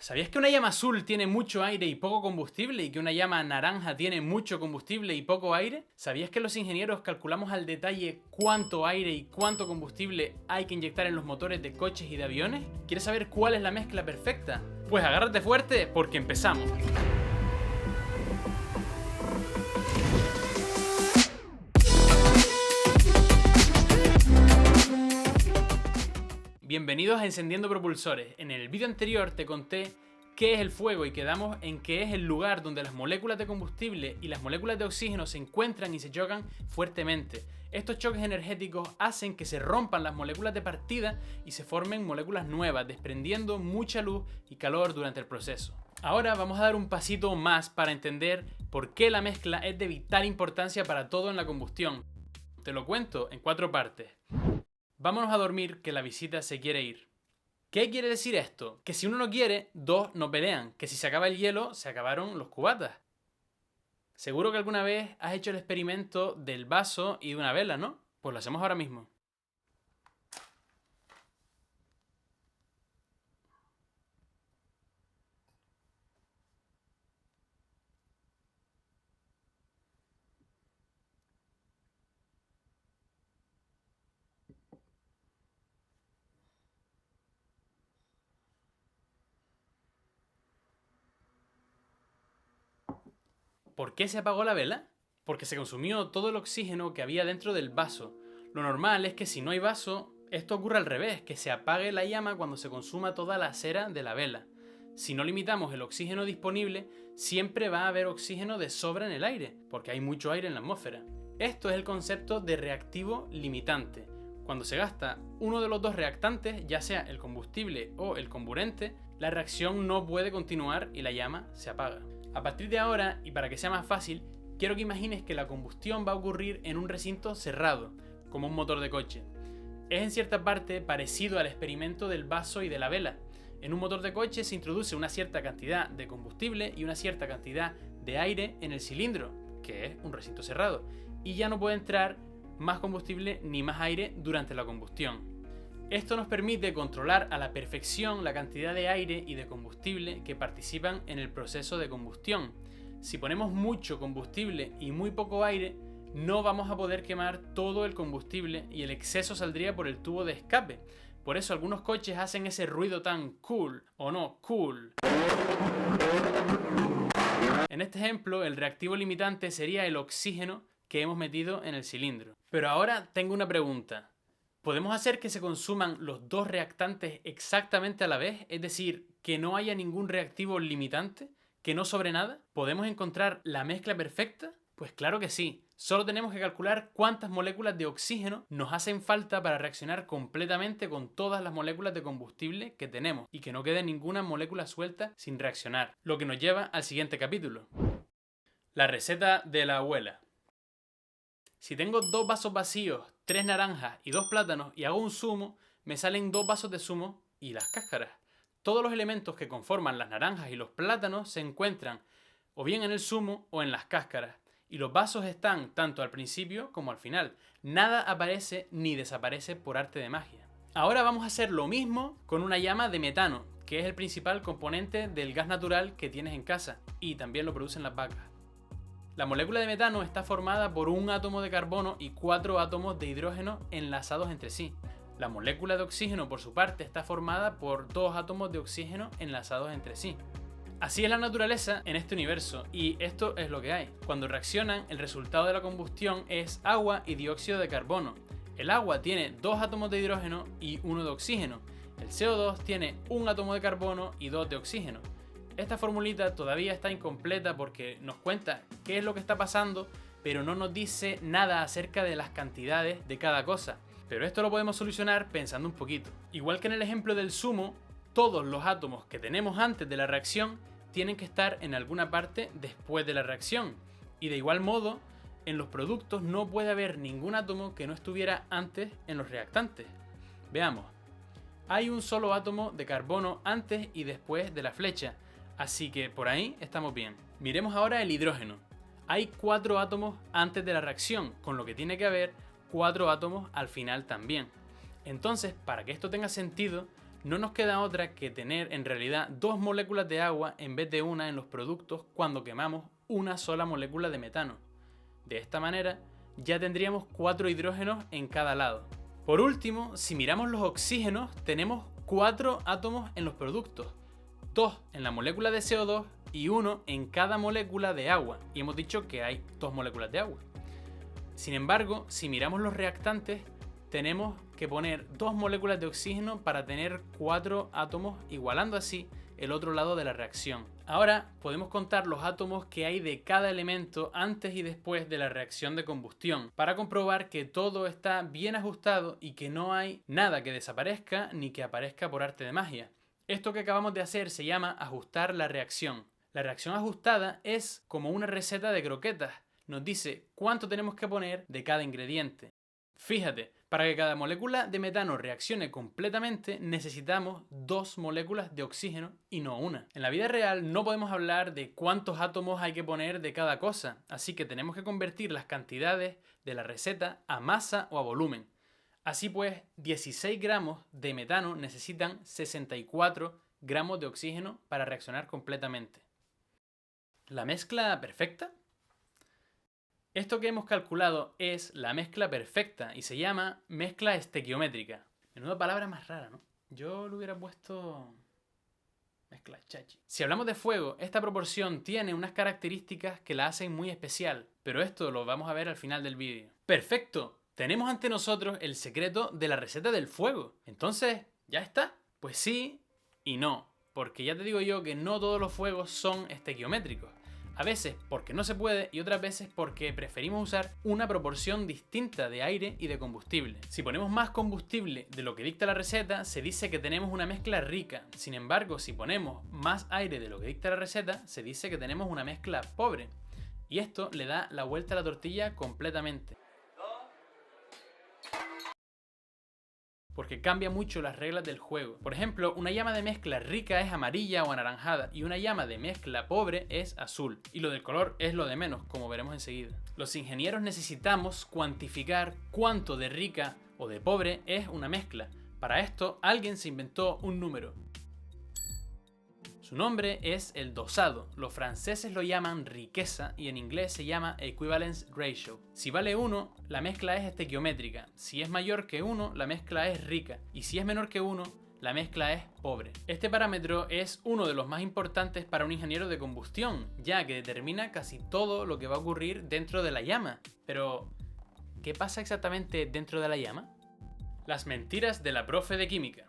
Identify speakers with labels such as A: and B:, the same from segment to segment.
A: ¿Sabías que una llama azul tiene mucho aire y poco combustible y que una llama naranja tiene mucho combustible y poco aire? ¿Sabías que los ingenieros calculamos al detalle cuánto aire y cuánto combustible hay que inyectar en los motores de coches y de aviones? ¿Quieres saber cuál es la mezcla perfecta? Pues agárrate fuerte porque empezamos. Bienvenidos a Encendiendo Propulsores. En el vídeo anterior te conté qué es el fuego y quedamos en que es el lugar donde las moléculas de combustible y las moléculas de oxígeno se encuentran y se chocan fuertemente. Estos choques energéticos hacen que se rompan las moléculas de partida y se formen moléculas nuevas, desprendiendo mucha luz y calor durante el proceso. Ahora vamos a dar un pasito más para entender por qué la mezcla es de vital importancia para todo en la combustión. Te lo cuento en 4 partes. Vámonos a dormir, que la visita se quiere ir. ¿Qué quiere decir esto? Que si uno no quiere, dos no pelean. Que si se acaba el hielo, se acabaron los cubatas. Seguro que alguna vez has hecho el experimento del vaso y de una vela, ¿no? Pues lo hacemos ahora mismo. ¿Por qué se apagó la vela? Porque se consumió todo el oxígeno que había dentro del vaso. Lo normal es que si no hay vaso, esto ocurre al revés, que se apague la llama cuando se consuma toda la cera de la vela. Si no limitamos el oxígeno disponible, siempre va a haber oxígeno de sobra en el aire, porque hay mucho aire en la atmósfera. Esto es el concepto de reactivo limitante. Cuando se gasta uno de los dos reactantes, ya sea el combustible o el comburente, la reacción no puede continuar y la llama se apaga. A partir de ahora, y para que sea más fácil, quiero que imagines que la combustión va a ocurrir en un recinto cerrado, como un motor de coche. Es en cierta parte parecido al experimento del vaso y de la vela. En un motor de coche se introduce una cierta cantidad de combustible y una cierta cantidad de aire en el cilindro, que es un recinto cerrado, y ya no puede entrar más combustible ni más aire durante la combustión. Esto nos permite controlar a la perfección la cantidad de aire y de combustible que participan en el proceso de combustión. Si ponemos mucho combustible y muy poco aire, no vamos a poder quemar todo el combustible y el exceso saldría por el tubo de escape. Por eso algunos coches hacen ese ruido tan cool, o no, cool. En este ejemplo, el reactivo limitante sería el oxígeno que hemos metido en el cilindro. Pero ahora tengo una pregunta. ¿Podemos hacer que se consuman los dos reactantes exactamente a la vez? Es decir, que no haya ningún reactivo limitante, que no sobre nada. ¿Podemos encontrar la mezcla perfecta? Pues claro que sí. Solo tenemos que calcular cuántas moléculas de oxígeno nos hacen falta para reaccionar completamente con todas las moléculas de combustible que tenemos y que no quede ninguna molécula suelta sin reaccionar. Lo que nos lleva al siguiente capítulo. La receta de la abuela. Si tengo 2 vasos vacíos, 3 naranjas y 2 plátanos y hago un zumo, me salen 2 vasos de zumo y las cáscaras. Todos los elementos que conforman las naranjas y los plátanos se encuentran o bien en el zumo o en las cáscaras. Y los vasos están tanto al principio como al final. Nada aparece ni desaparece por arte de magia. Ahora vamos a hacer lo mismo con una llama de metano, que es el principal componente del gas natural que tienes en casa y también lo producen las vacas. La molécula de metano está formada por un átomo de carbono y 4 átomos de hidrógeno enlazados entre sí. La molécula de oxígeno, por su parte, está formada por 2 átomos de oxígeno enlazados entre sí. Así es la naturaleza en este universo, y esto es lo que hay. Cuando reaccionan, el resultado de la combustión es agua y dióxido de carbono. El agua tiene 2 átomos de hidrógeno y 1 de oxígeno. El CO2 tiene 1 átomo de carbono y 2 de oxígeno. Esta formulita todavía está incompleta porque nos cuenta qué es lo que está pasando, pero no nos dice nada acerca de las cantidades de cada cosa. Pero esto lo podemos solucionar pensando un poquito. Igual que en el ejemplo del zumo, todos los átomos que tenemos antes de la reacción tienen que estar en alguna parte después de la reacción. Y de igual modo, en los productos no puede haber ningún átomo que no estuviera antes en los reactantes. Veamos. Hay un solo átomo de carbono antes y después de la flecha. Así que por ahí estamos bien. Miremos ahora el hidrógeno. Hay 4 átomos antes de la reacción, con lo que tiene que haber 4 átomos al final también. Entonces, para que esto tenga sentido, no nos queda otra que tener en realidad 2 moléculas de agua en vez de una en los productos cuando quemamos una sola molécula de metano. De esta manera ya tendríamos 4 hidrógenos en cada lado. Por último, si miramos los oxígenos, tenemos 4 átomos en los productos, 2 en la molécula de CO2 y 1 en cada molécula de agua, y hemos dicho que hay 2 moléculas de agua. Sin embargo, si miramos los reactantes, tenemos que poner 2 moléculas de oxígeno para tener 4 átomos, igualando así el otro lado de la reacción. Ahora podemos contar los átomos que hay de cada elemento antes y después de la reacción de combustión, para comprobar que todo está bien ajustado y que no hay nada que desaparezca ni que aparezca por arte de magia. Esto que acabamos de hacer se llama ajustar la reacción. La reacción ajustada es como una receta de croquetas. Nos dice cuánto tenemos que poner de cada ingrediente. Fíjate, para que cada molécula de metano reaccione completamente necesitamos 2 moléculas de oxígeno y no una. En la vida real no podemos hablar de cuántos átomos hay que poner de cada cosa, así que tenemos que convertir las cantidades de la receta a masa o a volumen. Así pues, 16 gramos de metano necesitan 64 gramos de oxígeno para reaccionar completamente. ¿La mezcla perfecta? Esto que hemos calculado es la mezcla perfecta y se llama mezcla estequiométrica. Menuda palabra más rara, ¿no? Yo le hubiera puesto mezcla chachi. Si hablamos de fuego, esta proporción tiene unas características que la hacen muy especial, pero esto lo vamos a ver al final del vídeo. ¡Perfecto! Tenemos ante nosotros el secreto de la receta del fuego. Entonces, ¿ya está? Pues sí y no, porque ya te digo yo que no todos los fuegos son estequiométricos. A veces porque no se puede y otras veces porque preferimos usar una proporción distinta de aire y de combustible. Si ponemos más combustible de lo que dicta la receta, se dice que tenemos una mezcla rica. Sin embargo, si ponemos más aire de lo que dicta la receta, se dice que tenemos una mezcla pobre. Y esto le da la vuelta a la tortilla completamente. Porque cambia mucho las reglas del juego. Por ejemplo, una llama de mezcla rica es amarilla o anaranjada y una llama de mezcla pobre es azul. Y lo del color es lo de menos, como veremos enseguida. Los ingenieros necesitamos cuantificar cuánto de rica o de pobre es una mezcla. Para esto, alguien se inventó un número. Su nombre es el dosado. Los franceses lo llaman riqueza y en inglés se llama equivalence ratio. Si vale 1, la mezcla es estequiométrica. Si es mayor que 1, la mezcla es rica. Y si es menor que 1, la mezcla es pobre. Este parámetro es uno de los más importantes para un ingeniero de combustión, ya que determina casi todo lo que va a ocurrir dentro de la llama. Pero, ¿qué pasa exactamente dentro de la llama? Las mentiras de la profe de química.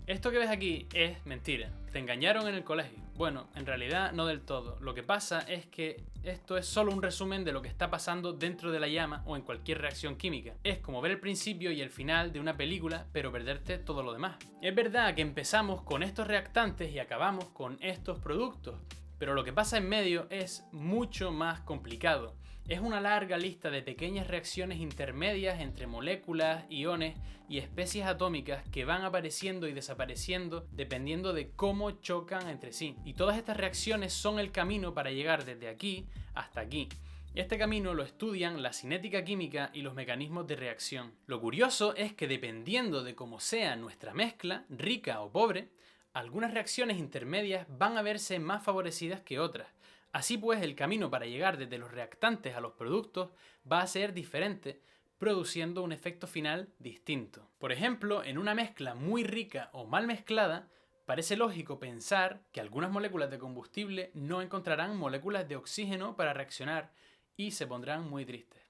A: Esto que ves aquí es mentira. Te engañaron en el colegio. Bueno, en realidad no del todo. Lo que pasa es que esto es solo un resumen de lo que está pasando dentro de la llama o en cualquier reacción química. Es como ver el principio y el final de una película, pero perderte todo lo demás. Es verdad que empezamos con estos reactantes y acabamos con estos productos, pero lo que pasa en medio es mucho más complicado. Es una larga lista de pequeñas reacciones intermedias entre moléculas, iones y especies atómicas que van apareciendo y desapareciendo dependiendo de cómo chocan entre sí. Y todas estas reacciones son el camino para llegar desde aquí hasta aquí. Este camino lo estudian la cinética química y los mecanismos de reacción. Lo curioso es que dependiendo de cómo sea nuestra mezcla, rica o pobre, algunas reacciones intermedias van a verse más favorecidas que otras. Así pues, el camino para llegar desde los reactantes a los productos va a ser diferente, produciendo un efecto final distinto. Por ejemplo, en una mezcla muy rica o mal mezclada, parece lógico pensar que algunas moléculas de combustible no encontrarán moléculas de oxígeno para reaccionar y se pondrán muy tristes.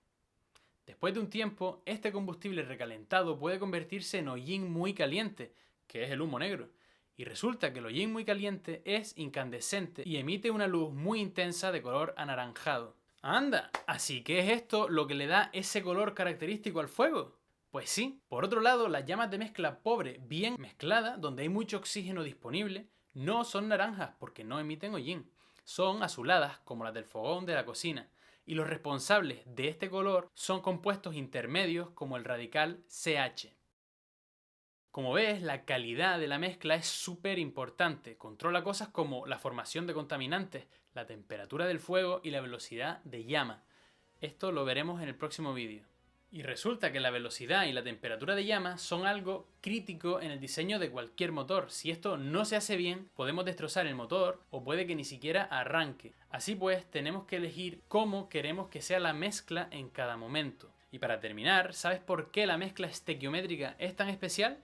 A: Después de un tiempo, este combustible recalentado puede convertirse en hollín muy caliente, que es el humo negro. Y resulta que el hollín muy caliente es incandescente y emite una luz muy intensa de color anaranjado. ¡Anda! ¿Así que es esto lo que le da ese color característico al fuego? Pues sí. Por otro lado, las llamas de mezcla pobre bien mezclada, donde hay mucho oxígeno disponible, no son naranjas porque no emiten hollín. Son azuladas como las del fogón de la cocina. Y los responsables de este color son compuestos intermedios como el radical CH. Como ves, la calidad de la mezcla es súper importante. Controla cosas como la formación de contaminantes, la temperatura del fuego y la velocidad de llama. Esto lo veremos en el próximo vídeo. Y resulta que la velocidad y la temperatura de llama son algo crítico en el diseño de cualquier motor. Si esto no se hace bien, podemos destrozar el motor o puede que ni siquiera arranque. Así pues, tenemos que elegir cómo queremos que sea la mezcla en cada momento. Y para terminar, ¿sabes por qué la mezcla estequiométrica es tan especial?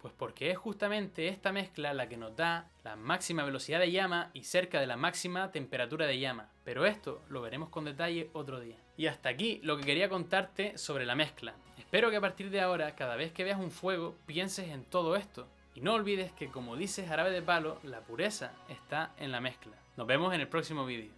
A: Pues porque es justamente esta mezcla la que nos da la máxima velocidad de llama y cerca de la máxima temperatura de llama. Pero esto lo veremos con detalle otro día. Y hasta aquí lo que quería contarte sobre la mezcla. Espero que a partir de ahora, cada vez que veas un fuego, pienses en todo esto. Y no olvides que, como dice Jarabe de Palo, la pureza está en la mezcla. Nos vemos en el próximo vídeo.